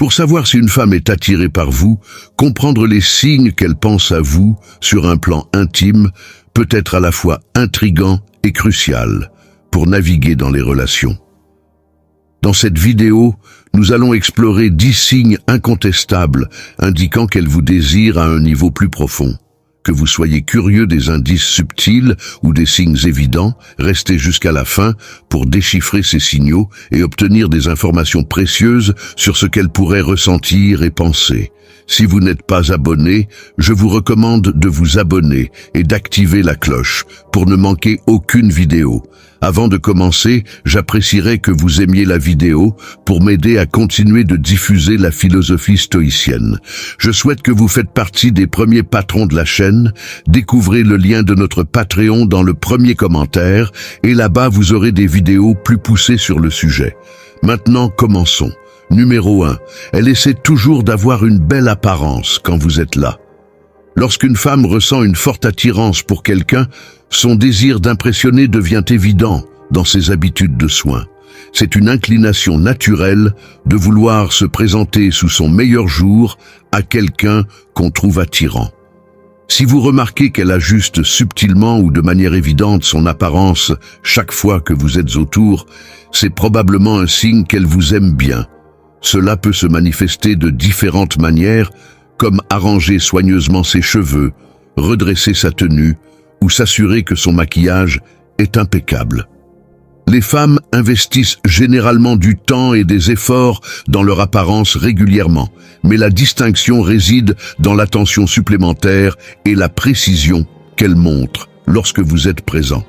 Pour savoir si une femme est attirée par vous, comprendre les signes qu'elle pense à vous sur un plan intime peut être à la fois intriguant et crucial pour naviguer dans les relations. Dans cette vidéo, nous allons explorer 10 signes incontestables indiquant qu'elle vous désire à un niveau plus profond. Que vous soyez curieux des indices subtils ou des signes évidents, restez jusqu'à la fin pour déchiffrer ces signaux et obtenir des informations précieuses sur ce qu'elle pourrait ressentir et penser. Si vous n'êtes pas abonné, je vous recommande de vous abonner et d'activer la cloche pour ne manquer aucune vidéo. Avant de commencer, j'apprécierais que vous aimiez la vidéo pour m'aider à continuer de diffuser la philosophie stoïcienne. Je souhaite que vous faites partie des premiers patrons de la chaîne. Découvrez le lien de notre Patreon dans le premier commentaire et là-bas vous aurez des vidéos plus poussées sur le sujet. Maintenant, commençons. Numéro 1. Elle essaie toujours d'avoir une belle apparence quand vous êtes là. Lorsqu'une femme ressent une forte attirance pour quelqu'un, son désir d'impressionner devient évident dans ses habitudes de soins. C'est une inclination naturelle de vouloir se présenter sous son meilleur jour à quelqu'un qu'on trouve attirant. Si vous remarquez qu'elle ajuste subtilement ou de manière évidente son apparence chaque fois que vous êtes autour, c'est probablement un signe qu'elle vous aime bien. Cela peut se manifester de différentes manières, comme arranger soigneusement ses cheveux, redresser sa tenue ou s'assurer que son maquillage est impeccable. Les femmes investissent généralement du temps et des efforts dans leur apparence régulièrement, mais la distinction réside dans l'attention supplémentaire et la précision qu'elles montrent lorsque vous êtes présent.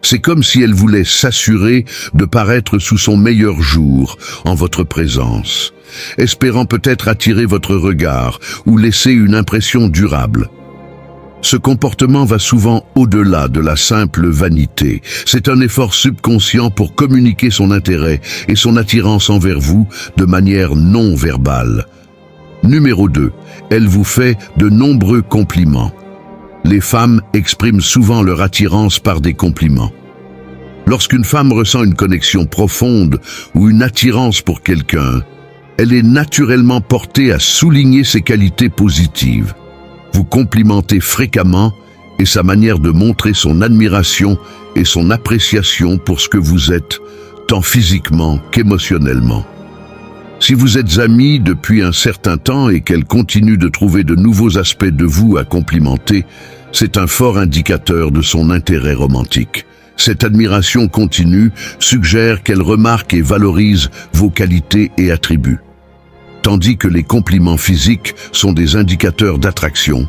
C'est comme si elle voulait s'assurer de paraître sous son meilleur jour en votre présence, espérant peut-être attirer votre regard ou laisser une impression durable. Ce comportement va souvent au-delà de la simple vanité. C'est un effort subconscient pour communiquer son intérêt et son attirance envers vous de manière non verbale. Numéro 2. Elle vous fait de nombreux compliments. Les femmes expriment souvent leur attirance par des compliments. Lorsqu'une femme ressent une connexion profonde ou une attirance pour quelqu'un, elle est naturellement portée à souligner ses qualités positives. Vous complimentez fréquemment et sa manière de montrer son admiration et son appréciation pour ce que vous êtes, tant physiquement qu'émotionnellement. Si vous êtes amis depuis un certain temps et qu'elle continue de trouver de nouveaux aspects de vous à complimenter, c'est un fort indicateur de son intérêt romantique. Cette admiration continue suggère qu'elle remarque et valorise vos qualités et attributs. Tandis que les compliments physiques sont des indicateurs d'attraction,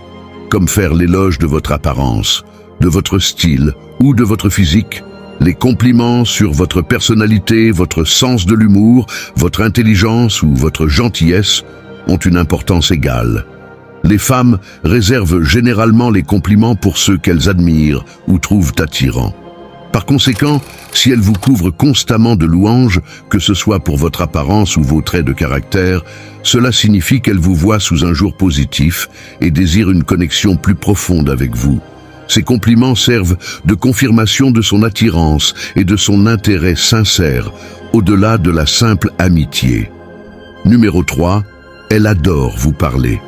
comme faire l'éloge de votre apparence, de votre style ou de votre physique, les compliments sur votre personnalité, votre sens de l'humour, votre intelligence ou votre gentillesse ont une importance égale. Les femmes réservent généralement les compliments pour ceux qu'elles admirent ou trouvent attirants. Par conséquent, si elles vous couvrent constamment de louanges, que ce soit pour votre apparence ou vos traits de caractère, cela signifie qu'elles vous voient sous un jour positif et désirent une connexion plus profonde avec vous. Ces compliments servent de confirmation de son attirance et de son intérêt sincère, au-delà de la simple amitié. Numéro 3. Elle adore vous parler.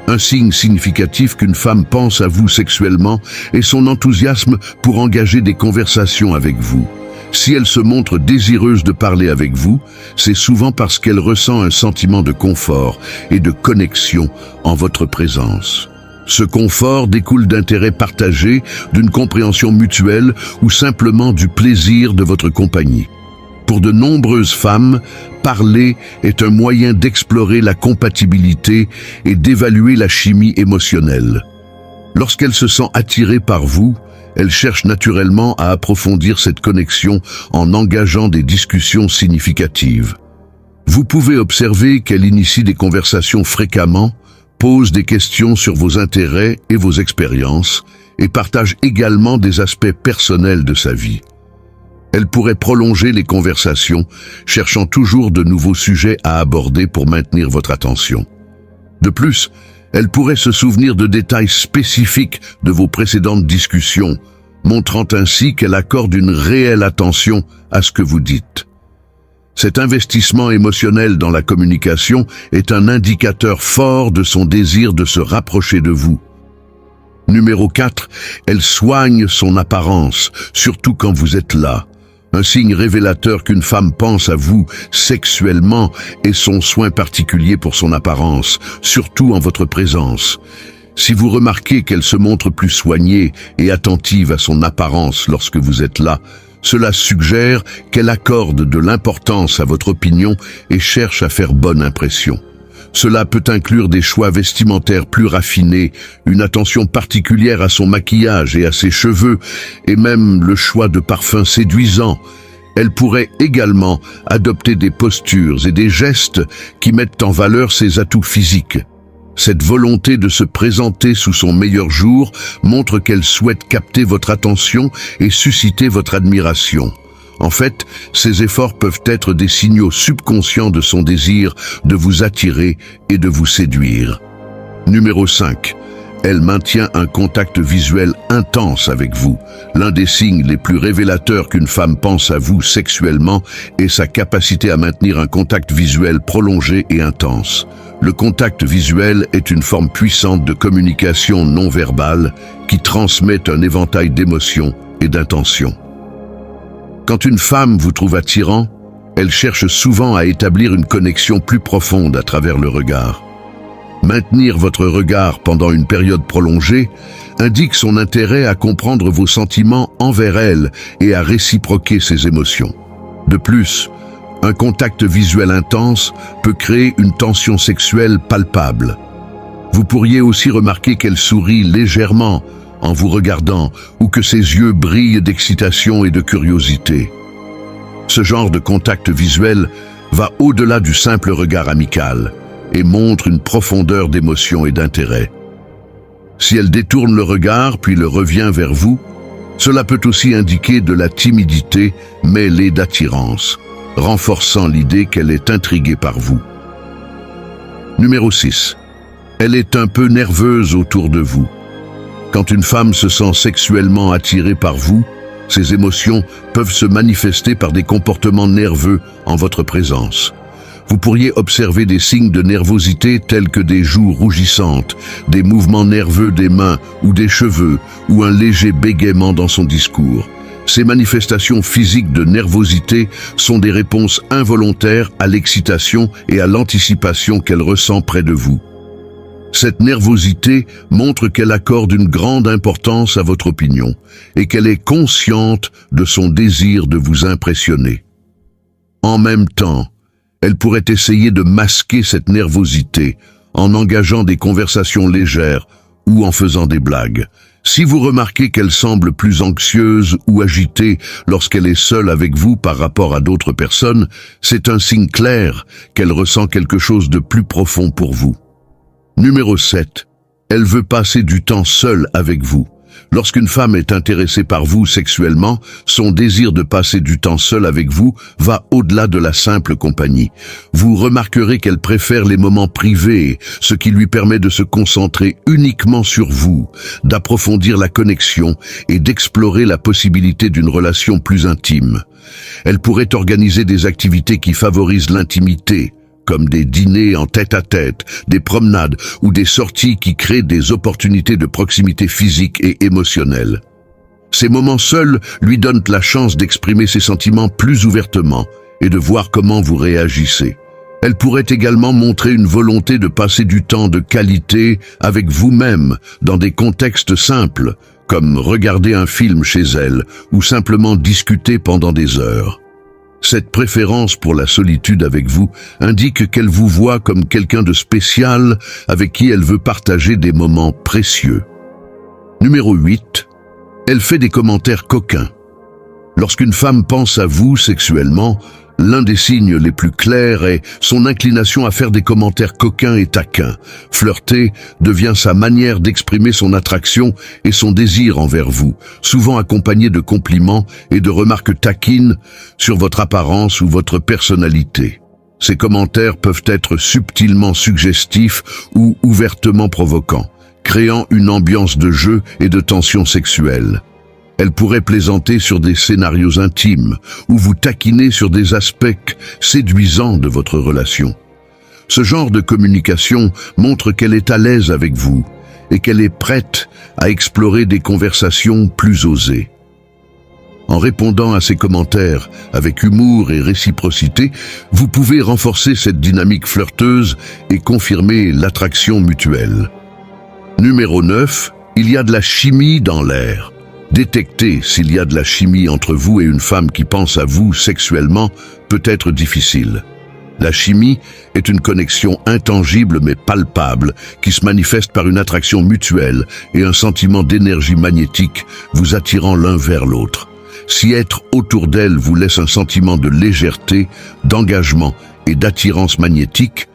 Un signe significatif qu'une femme pense à vous sexuellement est son enthousiasme pour engager des conversations avec vous. Si elle se montre désireuse de parler avec vous, c'est souvent parce qu'elle ressent un sentiment de confort et de connexion en votre présence. Ce confort découle d'intérêts partagés, d'une compréhension mutuelle ou simplement du plaisir de votre compagnie. Pour de nombreuses femmes, parler est un moyen d'explorer la compatibilité et d'évaluer la chimie émotionnelle. Lorsqu'elle se sent attirée par vous, elle cherche naturellement à approfondir cette connexion en engageant des discussions significatives. Vous pouvez observer qu'elle initie des conversations fréquemment, pose des questions sur vos intérêts et vos expériences, et partage également des aspects personnels de sa vie. Elle pourrait prolonger les conversations, cherchant toujours de nouveaux sujets à aborder pour maintenir votre attention. De plus, elle pourrait se souvenir de détails spécifiques de vos précédentes discussions, montrant ainsi qu'elle accorde une réelle attention à ce que vous dites. Cet investissement émotionnel dans la communication est un indicateur fort de son désir de se rapprocher de vous. Numéro 4, elle soigne son apparence, surtout quand vous êtes là. Un signe révélateur qu'une femme pense à vous sexuellement est son soin particulier pour son apparence, surtout en votre présence. Si vous remarquez qu'elle se montre plus soignée et attentive à son apparence lorsque vous êtes là, cela suggère qu'elle accorde de l'importance à votre opinion et cherche à faire bonne impression. Cela peut inclure des choix vestimentaires plus raffinés, une attention particulière à son maquillage et à ses cheveux, et même le choix de parfums séduisants. Elle pourrait également adopter des postures et des gestes qui mettent en valeur ses atouts physiques. Cette volonté de se présenter sous son meilleur jour montre qu'elle souhaite capter votre attention et susciter votre admiration. En fait, ces efforts peuvent être des signaux subconscients de son désir de vous attirer et de vous séduire. Numéro 5. Elle maintient un contact visuel intense avec vous. L'un des signes les plus révélateurs qu'une femme pense à vous sexuellement est sa capacité à maintenir un contact visuel prolongé et intense. Le contact visuel est une forme puissante de communication non verbale qui transmet un éventail d'émotions et d'intentions. Quand une femme vous trouve attirant, elle cherche souvent à établir une connexion plus profonde à travers le regard. Maintenir votre regard pendant une période prolongée indique son intérêt à comprendre vos sentiments envers elle et à réciproquer ses émotions. De plus, un contact visuel intense peut créer une tension sexuelle palpable. Vous pourriez aussi remarquer qu'elle sourit légèrement en vous regardant ou que ses yeux brillent d'excitation et de curiosité. Ce genre de contact visuel va au-delà du simple regard amical et montre une profondeur d'émotion et d'intérêt. Si elle détourne le regard puis le revient vers vous, cela peut aussi indiquer de la timidité mêlée d'attirance, renforçant l'idée qu'elle est intriguée par vous. Numéro 6. Elle est un peu nerveuse autour de vous. Quand une femme se sent sexuellement attirée par vous, ses émotions peuvent se manifester par des comportements nerveux en votre présence. Vous pourriez observer des signes de nervosité tels que des joues rougissantes, des mouvements nerveux des mains ou des cheveux, ou un léger bégaiement dans son discours. Ces manifestations physiques de nervosité sont des réponses involontaires à l'excitation et à l'anticipation qu'elle ressent près de vous. Cette nervosité montre qu'elle accorde une grande importance à votre opinion et qu'elle est consciente de son désir de vous impressionner. En même temps, elle pourrait essayer de masquer cette nervosité en engageant des conversations légères ou en faisant des blagues. Si vous remarquez qu'elle semble plus anxieuse ou agitée lorsqu'elle est seule avec vous par rapport à d'autres personnes, c'est un signe clair qu'elle ressent quelque chose de plus profond pour vous. Numéro 7. Elle veut passer du temps seule avec vous. Lorsqu'une femme est intéressée par vous sexuellement, son désir de passer du temps seul avec vous va au-delà de la simple compagnie. Vous remarquerez qu'elle préfère les moments privés, ce qui lui permet de se concentrer uniquement sur vous, d'approfondir la connexion et d'explorer la possibilité d'une relation plus intime. Elle pourrait organiser des activités qui favorisent l'intimité, comme des dîners en tête-à-tête, des promenades ou des sorties qui créent des opportunités de proximité physique et émotionnelle. Ces moments seuls lui donnent la chance d'exprimer ses sentiments plus ouvertement et de voir comment vous réagissez. Elle pourrait également montrer une volonté de passer du temps de qualité avec vous-même dans des contextes simples, comme regarder un film chez elle ou simplement discuter pendant des heures. Cette préférence pour la solitude avec vous indique qu'elle vous voit comme quelqu'un de spécial avec qui elle veut partager des moments précieux. Numéro 8. Elle fait des commentaires coquins. Lorsqu'une femme pense à vous sexuellement, l'un des signes les plus clairs est son inclination à faire des commentaires coquins et taquins. Flirter devient sa manière d'exprimer son attraction et son désir envers vous, souvent accompagné de compliments et de remarques taquines sur votre apparence ou votre personnalité. Ces commentaires peuvent être subtilement suggestifs ou ouvertement provoquants, créant une ambiance de jeu et de tension sexuelle. Elle pourrait plaisanter sur des scénarios intimes ou vous taquiner sur des aspects séduisants de votre relation. Ce genre de communication montre qu'elle est à l'aise avec vous et qu'elle est prête à explorer des conversations plus osées. En répondant à ces commentaires avec humour et réciprocité, vous pouvez renforcer cette dynamique flirteuse et confirmer l'attraction mutuelle. Numéro 9, il y a de la chimie dans l'air. Détecter s'il y a de la chimie entre vous et une femme qui pense à vous sexuellement peut être difficile. La chimie est une connexion intangible mais palpable qui se manifeste par une attraction mutuelle et un sentiment d'énergie magnétique vous attirant l'un vers l'autre. Si être autour d'elle vous laisse un sentiment de légèreté, d'engagement et d'attirance magnétique,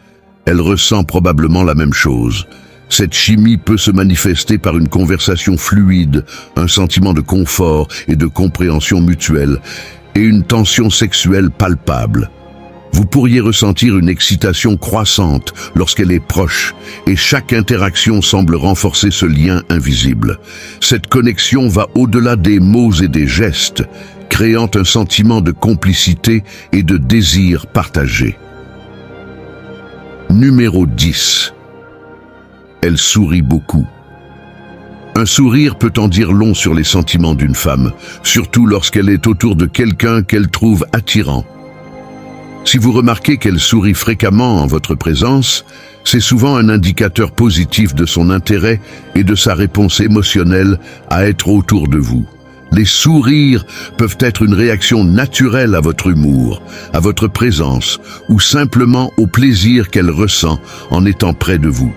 elle ressent probablement la même chose. Cette chimie peut se manifester par une conversation fluide, un sentiment de confort et de compréhension mutuelle, et une tension sexuelle palpable. Vous pourriez ressentir une excitation croissante lorsqu'elle est proche, et chaque interaction semble renforcer ce lien invisible. Cette connexion va au-delà des mots et des gestes, créant un sentiment de complicité et de désir partagé. Numéro 10. Elle sourit beaucoup. Un sourire peut en dire long sur les sentiments d'une femme, surtout lorsqu'elle est autour de quelqu'un qu'elle trouve attirant. Si vous remarquez qu'elle sourit fréquemment en votre présence, c'est souvent un indicateur positif de son intérêt et de sa réponse émotionnelle à être autour de vous. Les sourires peuvent être une réaction naturelle à votre humour, à votre présence ou simplement au plaisir qu'elle ressent en étant près de vous.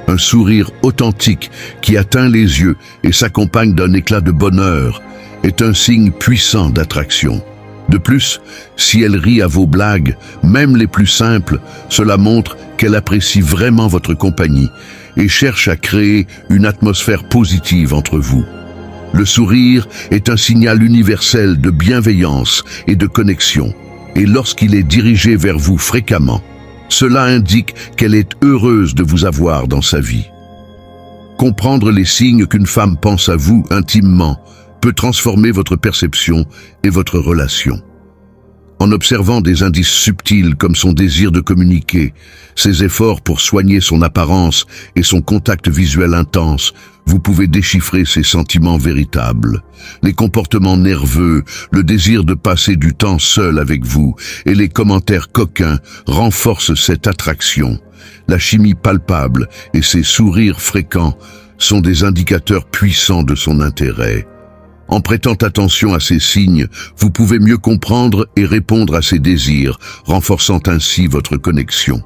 Un sourire authentique qui atteint les yeux et s'accompagne d'un éclat de bonheur est un signe puissant d'attraction. De plus, si elle rit à vos blagues, même les plus simples, cela montre qu'elle apprécie vraiment votre compagnie et cherche à créer une atmosphère positive entre vous. Le sourire est un signal universel de bienveillance et de connexion, et lorsqu'il est dirigé vers vous fréquemment, cela indique qu'elle est heureuse de vous avoir dans sa vie. Comprendre les signes qu'une femme pense à vous intimement peut transformer votre perception et votre relation. En observant des indices subtils comme son désir de communiquer, ses efforts pour soigner son apparence et son contact visuel intense, vous pouvez déchiffrer ses sentiments véritables. Les comportements nerveux, le désir de passer du temps seul avec vous et les commentaires coquins renforcent cette attraction. La chimie palpable et ses sourires fréquents sont des indicateurs puissants de son intérêt. En prêtant attention à ces signes, vous pouvez mieux comprendre et répondre à ses désirs, renforçant ainsi votre connexion.